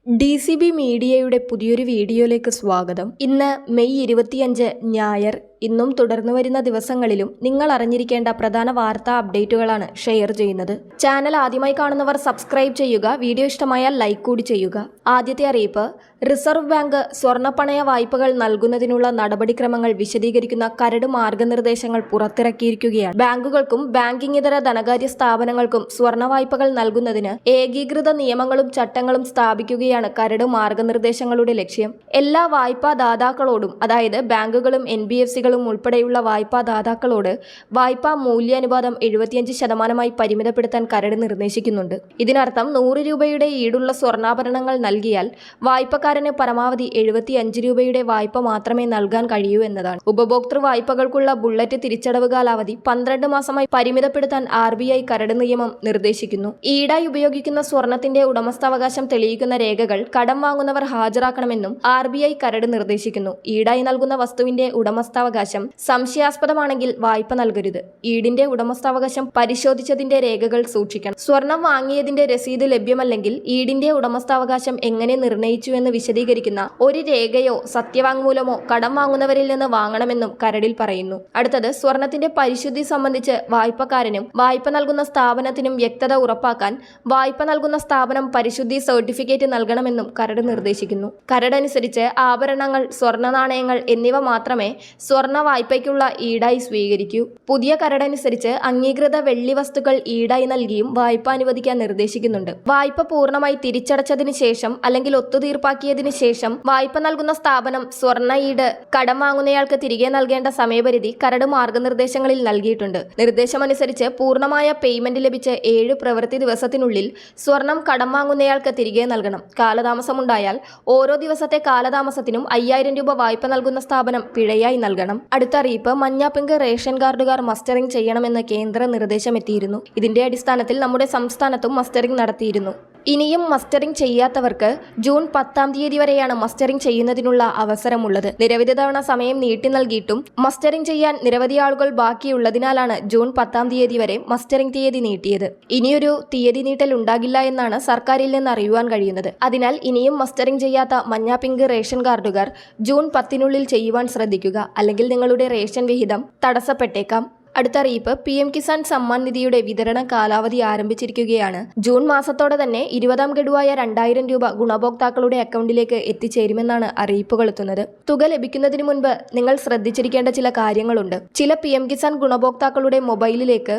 DCB മീഡിയയുടെ പുതിയൊരു വീഡിയോയിലേക്ക് സ്വാഗതം. ഇന്ന് മെയ് 25 ഞായർ. ഇന്നും തുടർന്നു വരുന്ന ദിവസങ്ങളിലും നിങ്ങൾ അറിഞ്ഞിരിക്കേണ്ട പ്രധാന വാർത്താ അപ്ഡേറ്റുകളാണ് ഷെയർ ചെയ്യുന്നത്. ചാനൽ ആദ്യമായി കാണുന്നവർ സബ്സ്ക്രൈബ് ചെയ്യുക. വീഡിയോ ഇഷ്ടമായാൽ ലൈക്ക് കൂടി ചെയ്യുക. ആദ്യത്തെ അറിയിപ്പ്, റിസർവ് ബാങ്ക് സ്വർണ്ണപ്പണയ വായ്പകൾ നൽകുന്നതിനുള്ള നടപടിക്രമങ്ങൾ വിശദീകരിക്കുന്ന കരട് മാർഗനിർദ്ദേശങ്ങൾ പുറത്തിറക്കിയിരിക്കുകയാണ്. ബാങ്കുകൾക്കും ബാങ്കിംഗ് ഇതര ധനകാര്യ സ്ഥാപനങ്ങൾക്കും സ്വർണ്ണ വായ്പകൾ നൽകുന്നതിന് ഏകീകൃത നിയമങ്ങളും ചട്ടങ്ങളും സ്ഥാപിക്കുകയാണ് കരട് മാർഗനിർദ്ദേശങ്ങളുടെ ലക്ഷ്യം. എല്ലാ വായ്പാ ദാതാക്കളോടും, അതായത് ബാങ്കുകളും NBFCകളും ഉൾപ്പെടെയുള്ള വായ്പാ ദാതാക്കളോട് വായ്പാ മൂല്യാനുപാതം 75% പരിമിതപ്പെടുത്താൻ കരട് നിർദ്ദേശിക്കുന്നുണ്ട്. ഇതിനർത്ഥം 100 രൂപയുടെ ഈടുള്ള സ്വർണ്ണാഭരണങ്ങൾ നൽകിയാൽ വായ്പക്കാരന് പരമാവധി 75 രൂപയുടെ വായ്പ മാത്രമേ നൽകാൻ കഴിയൂ എന്നതാണ്. ഉപഭോക്തൃ വായ്പകൾക്കുള്ള ബുള്ളറ്റ് തിരിച്ചടവ് കാലാവധി 12 മാസമായി പരിമിതപ്പെടുത്താൻ RBI കരട് നിയമം നിർദ്ദേശിക്കുന്നു. ഈടായി ഉപയോഗിക്കുന്ന സ്വർണത്തിന്റെ ഉടമസ്ഥാവകാശം തെളിയിക്കുന്ന രേഖകൾ കടം വാങ്ങുന്നവർ ഹാജരാക്കണമെന്നും RBI കരട് നിർദ്ദേശിക്കുന്നു. ഈടായി നൽകുന്ന വസ്തുവിന്റെ ഉടമസ്ഥാവകാശം സംശയാസ്പദമാണെങ്കിൽ വായ്പ നൽകരുത്. ഈടിന്റെ ഉടമസ്ഥാവകാശം പരിശോധിച്ചതിന്റെ രേഖകൾ സൂക്ഷിക്കണം. സ്വർണം വാങ്ങിയതിന്റെ രസീത് ലഭ്യമല്ലെങ്കിൽ ഈടിന്റെ ഉടമസ്ഥാവകാശം എങ്ങനെ നിർണയിച്ചുവെന്ന് വിശദീകരിക്കുന്ന ഒരു രേഖയോ സത്യവാങ്മൂലമോ കടം വാങ്ങുന്നവരിൽ നിന്ന് വാങ്ങണമെന്നും കരടിൽ പറയുന്നു. അടുത്തത്, സ്വർണത്തിന്റെ പരിശുദ്ധി സംബന്ധിച്ച് വായ്പക്കാരനും വായ്പ നൽകുന്ന സ്ഥാപനത്തിനും വ്യക്തത ഉറപ്പാക്കാൻ വായ്പ നൽകുന്ന സ്ഥാപനം പരിശുദ്ധി സർട്ടിഫിക്കറ്റ് നൽകണമെന്നും കരട് നിർദ്ദേശിക്കുന്നു. കരടനുസരിച്ച് ആഭരണങ്ങൾ, സ്വർണ്ണ നാണയങ്ങൾ എന്നിവ മാത്രമേ സ്വർണ്ണ വായ്പയ്ക്കുള്ള ഈടായി സ്വീകരിക്കൂ. പുതിയ കരടനുസരിച്ച് അംഗീകൃത വെള്ളി വസ്തുക്കൾ ഈടായി നൽകിയും വായ്പ അനുവദിക്കാൻ നിർദ്ദേശിക്കുന്നുണ്ട്. വായ്പ പൂർണ്ണമായി തിരിച്ചടച്ചതിന് ശേഷം അല്ലെങ്കിൽ ഒത്തുതീർപ്പാക്കിയതിന് ശേഷം വായ്പ നൽകുന്ന സ്ഥാപനം സ്വർണ്ണ ഈട് കടം വാങ്ങുന്നയാൾക്ക് തിരികെ നൽകേണ്ട സമയപരിധി കരട് മാർഗനിർദ്ദേശങ്ങളിൽ നൽകിയിട്ടുണ്ട്. നിർദ്ദേശമനുസരിച്ച് പൂർണ്ണമായ പേയ്മെന്റ് ലഭിച്ച് 7 പ്രവൃത്തി ദിവസത്തിനുള്ളിൽ സ്വർണം കടം വാങ്ങുന്നയാൾക്ക് തിരികെ നൽകണം. കാലതാമസമുണ്ടായാൽ ഓരോ ദിവസത്തെ കാലതാമസത്തിനും 5000 രൂപ വായ്പ നൽകുന്ന സ്ഥാപനം പിഴയായി നൽകണം. അടുത്ത അറിയിപ്പ്, മഞ്ഞ പിങ്ക് റേഷൻ കാർഡുകാർ മസ്റ്ററിംഗ് ചെയ്യണമെന്ന് കേന്ദ്ര നിർദ്ദേശം എത്തിയിരുന്നു. ഇതിന്റെ അടിസ്ഥാനത്തിൽ നമ്മുടെ സംസ്ഥാനത്തും മസ്റ്ററിംഗ് നടത്തിയിരുന്നു. ഇനിയും മസ്റ്ററിംഗ് ചെയ്യാത്തവർക്ക് ജൂൺ 10 വരെയാണ് മസ്റ്ററിംഗ് ചെയ്യുന്നതിനുള്ള അവസരമുള്ളത്. നിരവധി തവണ സമയം നീട്ടി നൽകിയിട്ടും മസ്റ്ററിംഗ് ചെയ്യാൻ നിരവധി ആളുകൾ ബാക്കിയുള്ളതിനാലാണ് ജൂൺ 10 വരെ മസ്റ്ററിംഗ് തീയതി നീട്ടിയത്. ഇനിയൊരു തീയതി നീട്ടൽ ഉണ്ടാകില്ല എന്നാണ് സർക്കാരിൽ നിന്ന് അറിയുവാൻ കഴിയുന്നത്. അതിനാൽ ഇനിയും മസ്റ്ററിംഗ് ചെയ്യാത്ത മഞ്ഞ പിങ്ക് റേഷൻ കാർഡുകാർ ജൂൺ 10 ചെയ്യുവാൻ ശ്രദ്ധിക്കുക. അല്ലെങ്കിൽ നിങ്ങളുടെ റേഷൻ വിഹിതം തടസ്സപ്പെട്ടേക്കാം. അടുത്ത അറിയിപ്പ്, PM കിസാൻ സമ്മാൻ നിധിയുടെ വിതരണ കാലാവധി ആരംഭിച്ചിരിക്കുകയാണ്. ജൂൺ മാസത്തോടെ തന്നെ 20ാം ഗഡുവായ 2000 രൂപ ഗുണഭോക്താക്കളുടെ അക്കൗണ്ടിലേക്ക് എത്തിച്ചേരുമെന്നാണ് അറിയിപ്പുകൾ എത്തുന്നത്. തുക ലഭിക്കുന്നതിന് മുൻപ് നിങ്ങൾ ശ്രദ്ധിച്ചിരിക്കേണ്ട ചില കാര്യങ്ങളുണ്ട്. ചില PM കിസാൻ ഗുണഭോക്താക്കളുടെ മൊബൈലിലേക്ക്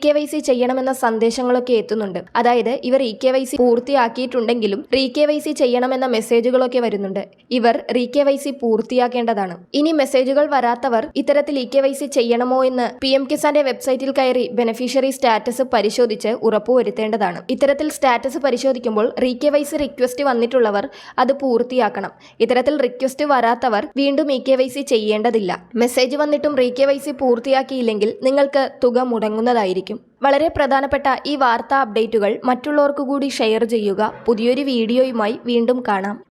KYC ചെയ്യണമെന്ന സന്ദേശങ്ങളൊക്കെ എത്തുന്നുണ്ട്. അതായത് ഇവർ KYC പൂർത്തിയാക്കിയിട്ടുണ്ടെങ്കിലും KYC ചെയ്യണമെന്ന മെസ്സേജുകളൊക്കെ വരുന്നുണ്ട്. ഇവർ KYC പൂർത്തിയാക്കേണ്ടതാണ്. ഇനി മെസ്സേജുകൾ വരാത്തവർ ഇത്തരത്തിൽ KYC ചെയ്യണമോ എന്ന് PM കിസാന്റെ വെബ്സൈറ്റിൽ കയറി ബെനഫിഷ്യറി സ്റ്റാറ്റസ് പരിശോധിച്ച് ഉറപ്പുവരുത്തേണ്ടതാണ്. ഇത്തരത്തിൽ സ്റ്റാറ്റസ് പരിശോധിക്കുമ്പോൾ KYC റിക്വസ്റ്റ് വന്നിട്ടുള്ളവർ അത് പൂർത്തിയാക്കണം. ഇത്തരത്തിൽ റിക്വസ്റ്റ് വരാത്തവർ വീണ്ടും KYC ചെയ്യേണ്ടതില്ല. മെസ്സേജ് വന്നിട്ടും KYC പൂർത്തിയാക്കിയില്ലെങ്കിൽ നിങ്ങൾക്ക് തുക മുടങ്ങുന്നതായിരിക്കും. വളരെ പ്രധാനപ്പെട്ട ഈ വാർത്താ അപ്ഡേറ്റുകൾ മറ്റുള്ളവർക്ക് കൂടി ഷെയർ ചെയ്യുക. പുതിയൊരു വീഡിയോയുമായി വീണ്ടും കാണാം.